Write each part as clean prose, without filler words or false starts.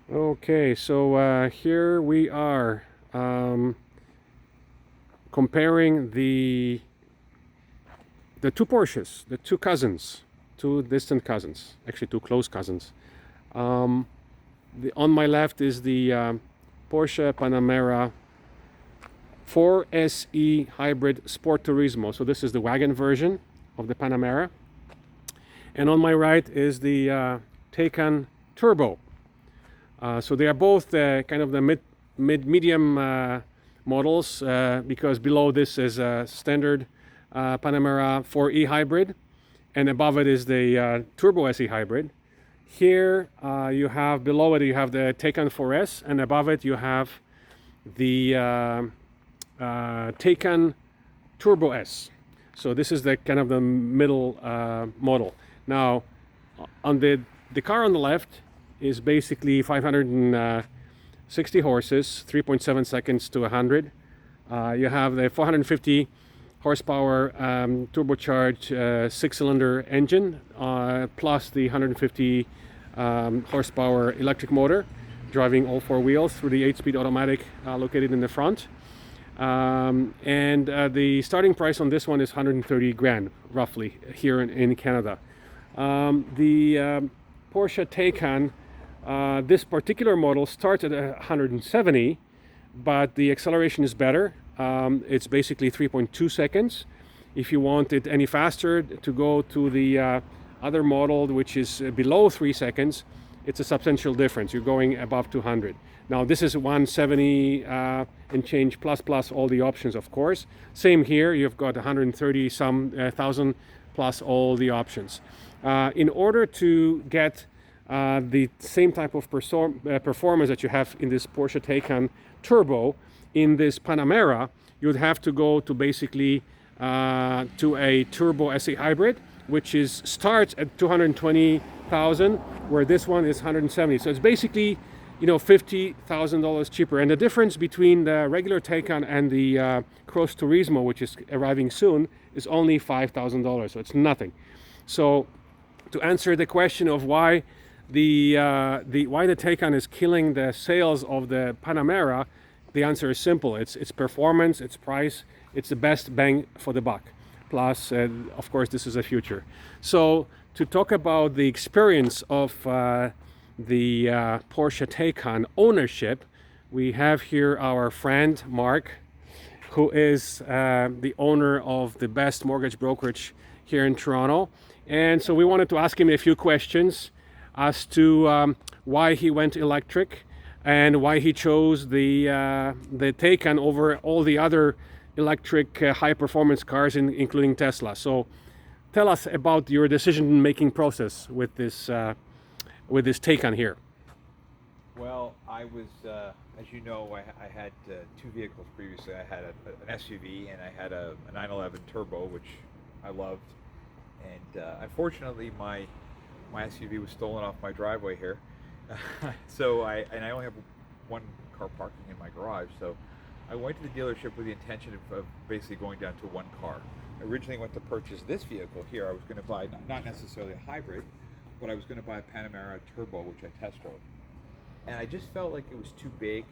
Okay, so here we are um, comparing the two Porsches, the two cousins, two distant cousins, actually two close cousins. Um, on my left is the Porsche Panamera 4SE Hybrid Sport Turismo. So this is the wagon version of the Panamera. And on my right is the Taycan Turbo. So they are both kind of the medium models because below this is a standard Panamera 4E hybrid, and above it is the Turbo SE hybrid. Here you have below it you have the Taycan 4S, and above it you have the Taycan Turbo S. So this is the kind of the middle model. Now, on the car on the left is basically 560 horses, 3.7 seconds to 100. You have the 450 horsepower turbocharged six-cylinder engine plus the 150 horsepower electric motor driving all four wheels through the 8-speed automatic located in the front. And the starting price on this one is 130 grand, roughly, here in Canada. The Porsche Taycan, this particular model starts at 170, but the acceleration is better. It's basically 3.2 seconds. If you want it any faster, to go to the other model, which is below 3 seconds, it's a substantial difference. You're going above 200. Now this is 170 and change plus all the options, of course. Same here, you've got 130 some thousand plus all the options. In order to get the same type of performance that you have in this Porsche Taycan Turbo in this Panamera, you'd have to go to basically to a Turbo SE hybrid, which is starts at 220,000, where this one is 170. So it's basically, $50,000 cheaper. And the difference between the regular Taycan and the Cross Turismo, which is arriving soon, is only $5,000. So it's nothing. So to answer the question of why the Taycan is killing the sales of the Panamera, the answer is simple. It's performance, it's price, it's the best bang for the buck. Plus, of course, this is a future. So to talk about the experience of the Porsche Taycan ownership, we have here our friend Mark, who is the owner of the best mortgage brokerage here in Toronto. And so we wanted to ask him a few questions as to why he went electric and why he chose the Taycan over all the other electric high performance cars, including Tesla. So tell us about your decision making process with this Taycan here. Well, I was, as you know, I had two vehicles previously. I had an SUV and I had a 911 Turbo, which I loved. And unfortunately, my SUV was stolen off my driveway here. So I only have one car parking in my garage. So I went to the dealership with the intention of basically going down to one car. I originally went to purchase this vehicle here. I was going to buy not necessarily a hybrid, but I was going to buy a Panamera Turbo, which I test drove. And I just felt like it was too big.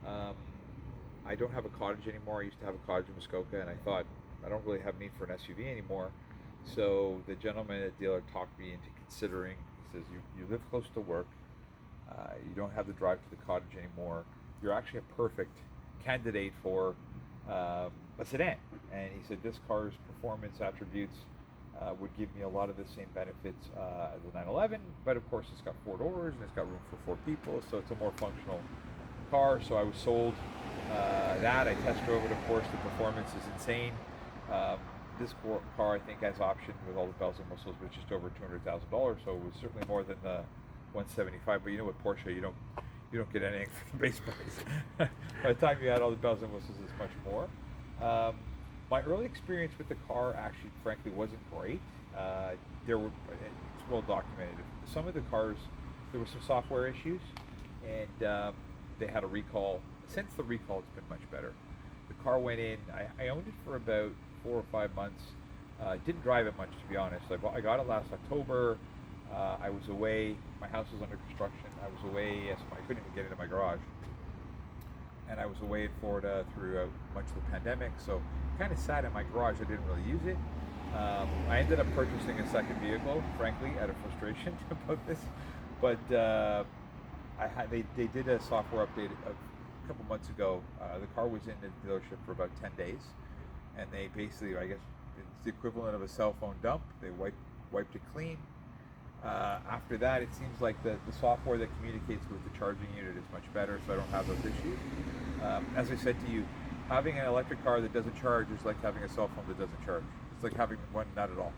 I don't have a cottage anymore. I used to have a cottage in Muskoka, and I thought I don't really have need for an SUV anymore. So the gentleman at the dealer talked me into considering. He says, you live close to work. You don't have to drive to the cottage anymore. You're actually a perfect candidate for a sedan. And he said this car's performance attributes would give me a lot of the same benefits as the 911, but of course it's got 4 doors and it's got room for 4 people, so it's a more functional car. So I was sold that. I test drove it, of course. The performance is insane. This car, I think, has option with all the bells and whistles, but just over $200,000, so it was certainly more than the 175. But you know, with Porsche, you don't get anything for the base price. By the time you add all the bells and whistles, it's much more. My early experience with the car actually, frankly, wasn't great. It's well documented. Some of the cars, there were some software issues, and they had a recall. Since the recall, it's been much better. The car went in. I owned it for about 4 or 5 months. Didn't drive it much, to be honest. I got it last October. I was away. My house was under construction. I was away, so I couldn't even get into my garage. And I was away in Florida through much of the pandemic, so kind of sat in my garage. I didn't really use it. I ended up purchasing a second vehicle, frankly, out of frustration about this. But they did a software update a couple months ago. The car was in the dealership for about 10 days, and they basically, I guess, it's the equivalent of a cell phone dump. They wiped it clean. After that, it seems like the software that communicates with the charging unit is much better, so I don't have those issues. As I said to you, having an electric car that doesn't charge is like having a cell phone that doesn't charge. It's like having one not at all.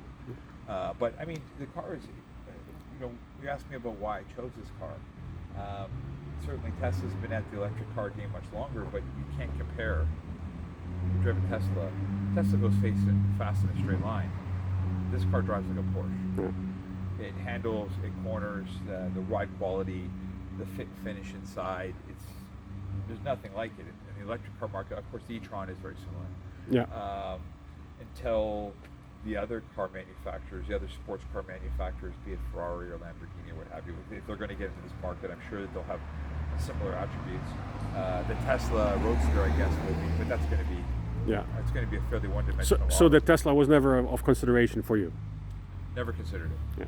But I mean, the car is, you asked me about why I chose this car. Certainly Tesla's been at the electric car game much longer, but you can't compare. You drive a Tesla. Tesla goes fast in a straight line. This car drives like a Porsche. It handles, it corners, the ride quality, the fit and finish inside. There's nothing like it. In the electric car market, of course, the e-tron is very similar. Yeah. Until the other car manufacturers, the other sports car manufacturers, be it Ferrari or Lamborghini or what have you, if they're going to get into this market, I'm sure that they'll have similar attributes. The Tesla Roadster, I guess, will be, but that's going to be, it's going to be a fairly one-dimensional. So the Tesla was never of consideration for you? Never considered it. Yeah.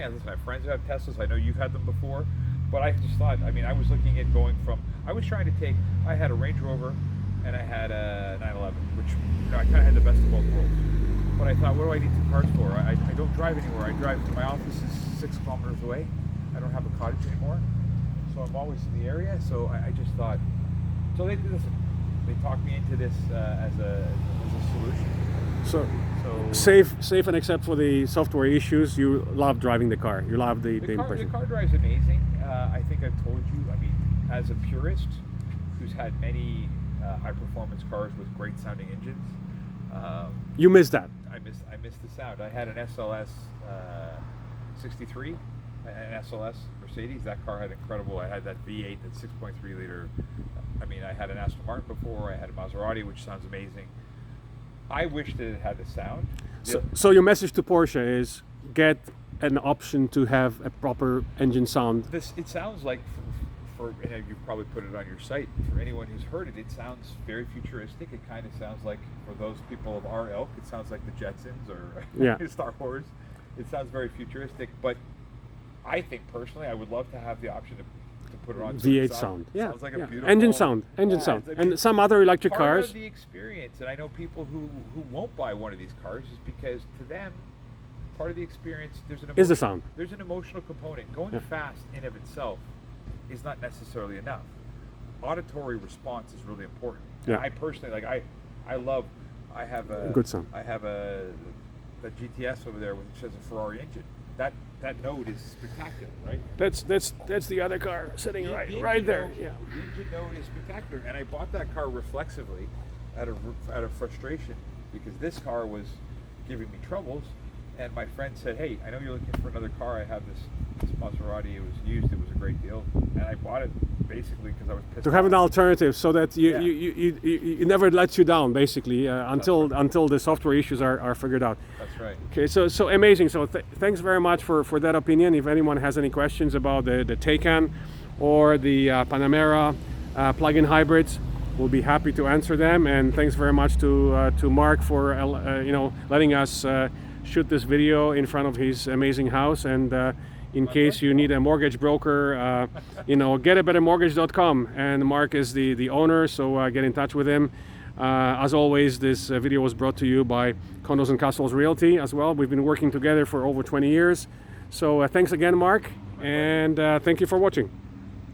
Listen, I have friends who have Teslas. I know you've had them before, but I just thought, I was looking at going from, I had a Range Rover and I had a 911, which, I kind of had the best of both worlds. But I thought, what do I need two cars for? I don't drive anywhere. My office is 6 kilometers away. I don't have a cottage anymore, so I'm always in the area. So I just thought, so they talked me into this as a solution. So safe and except for the software issues, you love driving the car. You love the impression. The car drive's amazing. I think I've told you. As a purist who's had many high-performance cars with great sounding engines, you miss that. I miss the sound. I had an SLS 63, an SLS Mercedes. That car had incredible. I had that V8, that 6.3 liter. I had an Aston Martin before. I had a Maserati, which sounds amazing. I wish that it had the sound. So your message to Porsche is get an option to have a proper engine sound. It sounds like, and you've probably put it on your site, for anyone who's heard it, it sounds very futuristic. It kind of sounds like, for those people of our ilk, it sounds like the Jetsons or Star Wars. It sounds very futuristic, but I think personally I would love to have the option to put it on V8 sound. Yeah. Sounds like a beautiful engine sound. And some other electric part cars. Part of the experience, and I know people who won't buy one of these cars is because to them, part of the experience, is the sound. There's an emotional component. Going fast in of itself is not necessarily enough. Auditory response is really important. Yeah. I personally, I have a good sound. I have the GTS over there, which has a Ferrari engine. That note is spectacular, right? That's the other car sitting right there. Yeah. The engine note is spectacular, and I bought that car reflexively, out of frustration, because this car was giving me troubles. And my friend said, "Hey, I know you're looking for another car. I have this Maserati. It was used. It was a great deal, and I bought it basically because I was pissed to have off. an alternative, so that you never lets you down, basically, until the software issues are figured out." That's right. Okay, so amazing. So thanks very much for that opinion. If anyone has any questions about the Taycan or the Panamera plug-in hybrids, we'll be happy to answer them. And thanks very much to Mark for letting us shoot this video in front of his amazing house. And in case you need a mortgage broker, getabettermortgage.com, and Mark is the owner, so get in touch with him. As always, this video was brought to you by Condos and Castles Realty as well. We've been working together for over 20 years. So thanks again, Mark, and thank you for watching.